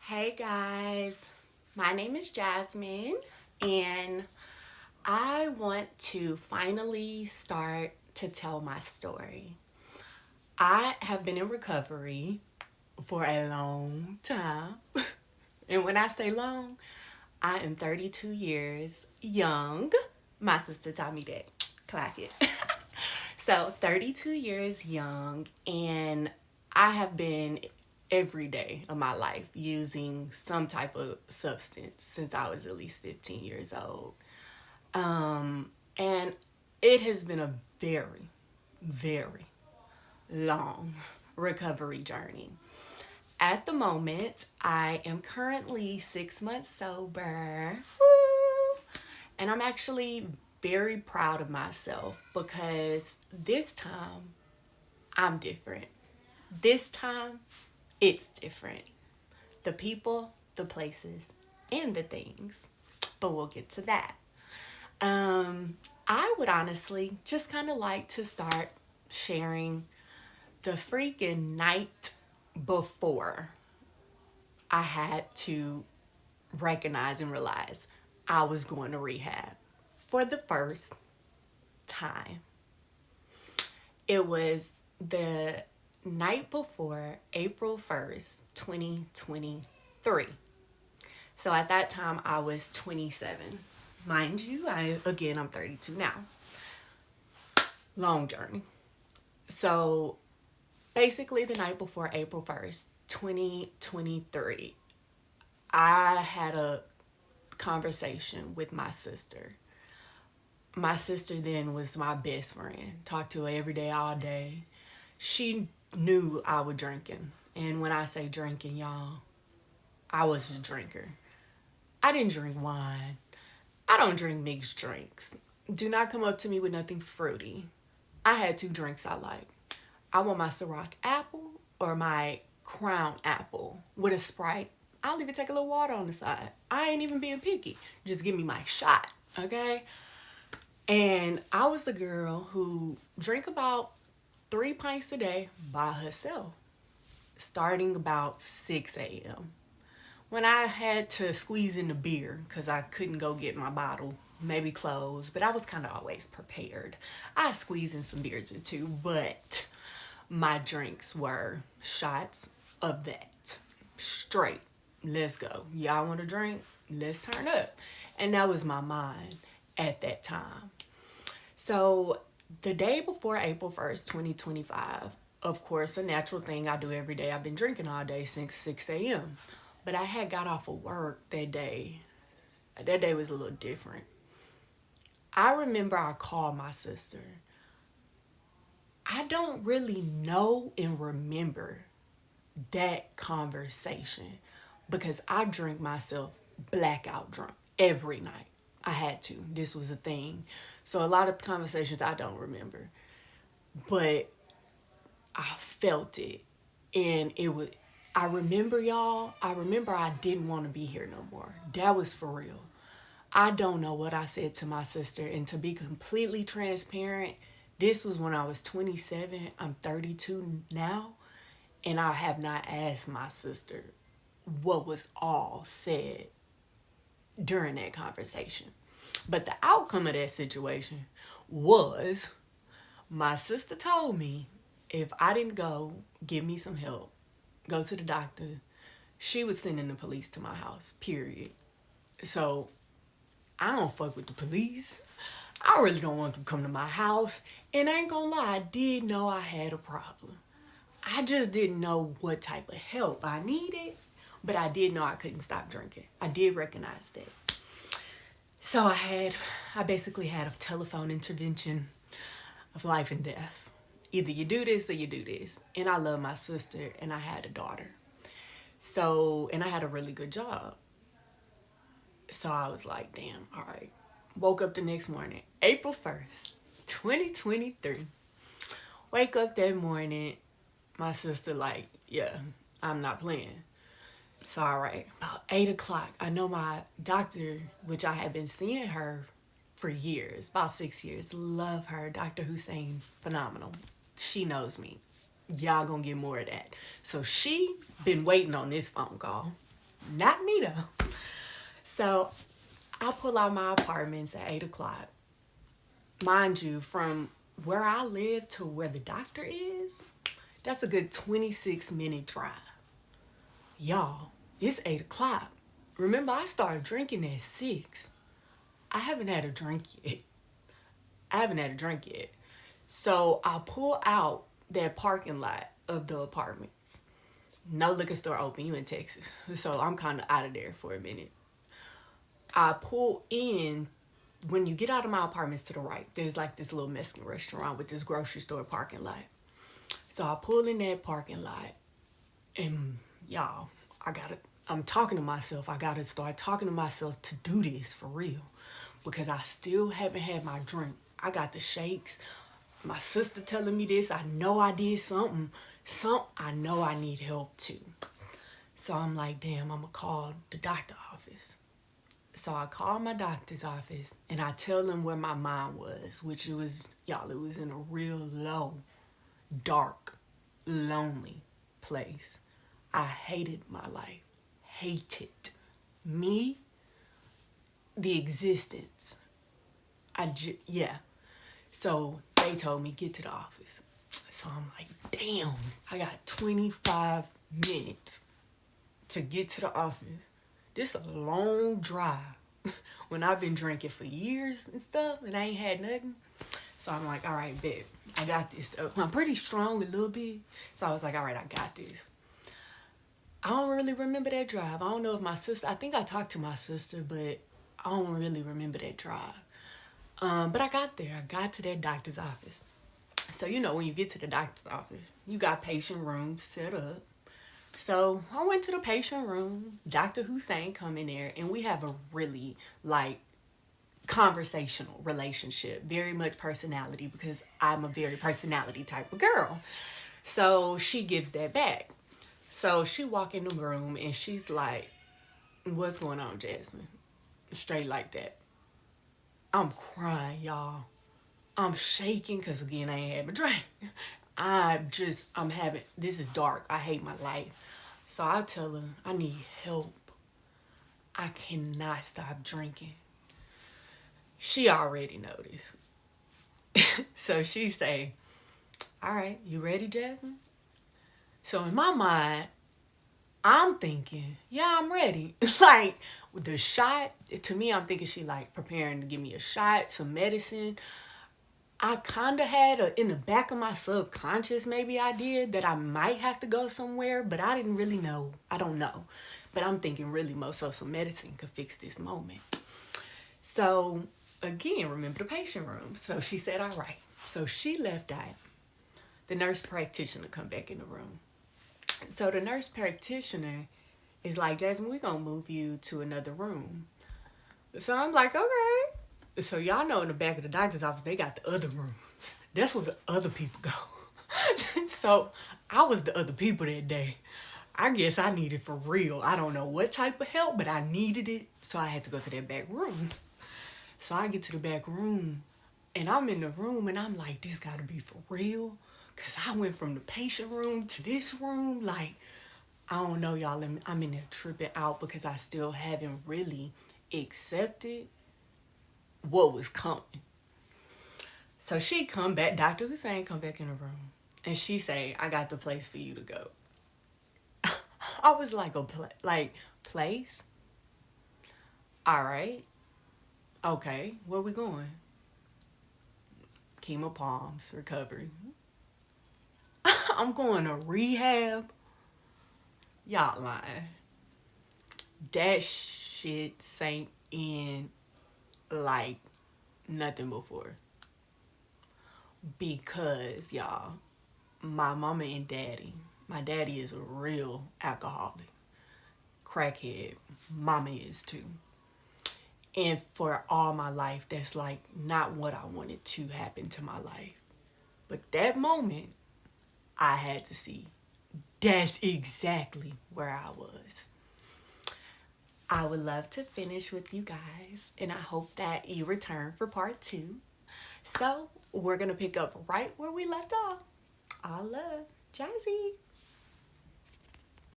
Hey guys, my name is Jasmine, and I want to finally start to tell my story. I have been in recovery for a long time, and when I say long, I am 32 years young. My sister taught me that. Clack it. So, 32 years young, and I have been every day of my life using some type of substance since I was at least 15 years old. And it has been a very, very long recovery journey. At the moment, I am currently 6 months sober. Woo! And I'm actually very proud of myself because this time I'm different. This time it's different. The people, the places, and the things. But we'll get to that. I would honestly just kind of like to start sharing the freaking night before I had to recognize and realize I was going to rehab for the first time. It was the night before April 1st, 2023. So at that time I was 27. Mind you, I'm 32 now. Long journey. So basically the night before April 1st, 2023, I had a conversation with my sister. My sister then was my best friend. Talked to her every day, all day. She knew I was drinking. And when I say drinking, y'all, I was a drinker. I didn't drink wine. I don't drink mixed drinks. Do not come up to me with nothing fruity. I had two drinks I like. I want my Ciroc apple or my Crown apple with a Sprite. I'll even take a little water on the side. I ain't even being picky. Just give me my shot, okay? And I was the girl who drank about 3 pints a day by herself, starting about 6 a.m. When I had to squeeze in the beer because I couldn't go get my bottle, maybe closed, but I was kind of always prepared. I squeezed in some beers or two, but my drinks were shots of that. Straight. Let's go. Y'all want a drink? Let's turn up. And that was my mind at that time. So the day before April 1st, 2025, of course, a natural thing I do every day. I've been drinking all day since 6 a.m. But I had got off of work that day. That day was a little different. I remember I called my sister. I don't really know and remember that conversation because I drink myself blackout drunk every night. I had to. This was a thing. So a lot of conversations I don't remember. But I felt it. And I remember, y'all, I didn't want to be here no more. That was for real. I don't know what I said to my sister. And to be completely transparent, this was when I was 27. I'm 32 now. And I have not asked my sister what was all said during that conversation. But the outcome of that situation was my sister told me if I didn't go give me some help, go to the doctor, she was sending the police to my house, period. So I don't fuck with the police. I really don't want them to come to my house. And I ain't gonna lie, I did know I had a problem. I just didn't know what type of help I needed, but I did know I couldn't stop drinking. I did recognize that. So I basically had a telephone intervention of life and death. Either you do this or you do this. And I love my sister and I had a daughter. So, and I had a really good job. So I was like, damn, all right. Woke up the next morning, April 1st, 2023. Wake up that morning, my sister like, yeah, I'm not playing. So all right, about 8 o'clock, I know my doctor, which I had been seeing her for years, about 6 years. Love her, Dr. Hussein, phenomenal. She knows me. Y'all gonna get more of that. So she been waiting on this phone call. Not me though. So I pull out my apartments at 8 o'clock. Mind you, from where I live to where the doctor is, that's a good 26-minute drive. Y'all, it's 8 o'clock. Remember, I started drinking at 6. I haven't had a drink yet. I haven't had a drink yet. So I pull out that parking lot of the apartments. No liquor store open. You in Texas. So I'm kind of out of there for a minute. I pull in. When you get out of my apartments to the right, there's like this little Mexican restaurant with this grocery store parking lot. So I pull in that parking lot, and y'all, I'm talking to myself. I gotta start talking to myself to do this for real, because I still haven't had my drink. I got the shakes. My sister telling me this. I know I did something. I know I need help too. So I'm like, damn, I'm gonna call the doctor office. So I call my doctor's office and I tell them where my mind was, which it was in a real low, dark, lonely place. I hated my life. Hated me, the existence. Yeah. So they told me, get to the office. So I'm like, damn, I got 25 minutes to get to the office. This is a long drive when I've been drinking for years and stuff and I ain't had nothing. So I'm like, all right, bet, I got this. I'm pretty strong a little bit. So I was like, all right, I got this. I don't really remember that drive. I don't know if I think I talked to my sister, but I don't really remember that drive. But I got there. I got to that doctor's office. So, when you get to the doctor's office, you got patient rooms set up. So I went to the patient room. Dr. Hussein come in there, and we have a really conversational relationship. Very much personality, because I'm a very personality type of girl. So she gives that back. So she walk in the room and she's like, "What's going on, Jasmine?" Straight like that. I'm crying, y'all. I'm shaking because, again, I ain't having a drink. This is dark. I hate my life. So I tell her, I need help. I cannot stop drinking. She already noticed. So she say, all right, you ready, Jasmine? So in my mind, I'm thinking, yeah, I'm ready. Like, with the shot, to me, I'm thinking she preparing to give me a shot, some medicine. I kind of had in the back of my subconscious, maybe I did, that I might have to go somewhere, but I didn't really know. I don't know. But I'm thinking really most of some medicine could fix this moment. So, again, remember the patient room. So she said, all right. So she left out. The nurse practitioner come back in the room. So the nurse practitioner is like, Jasmine, we're going to move you to another room. So I'm like, okay. So y'all know in the back of the doctor's office, they got the other rooms. That's where the other people go. So I was the other people that day. I guess I needed for real. I don't know what type of help, but I needed it. So I had to go to that back room. So I get to the back room and I'm in the room and I'm like, this gotta be for real. Cause I went from the patient room to this room. I don't know, y'all. I'm in there tripping out because I still haven't really accepted what was coming. So she come back, Dr. Hussein come back in the room, and she say, I got the place for you to go. I was like, place? All right. Okay, where we going? Chemo Palms, recovery. I'm going to rehab. Y'all lying. That shit sank in like nothing before. Because, y'all, my mama and daddy, my daddy is a real alcoholic, crackhead. Mama is too. And for all my life, that's not what I wanted to happen to my life. But that moment, I had to see. That's exactly where I was. I would love to finish with you guys, and I hope that you return for part 2. So we're going to pick up right where we left off. All love, Jazzy.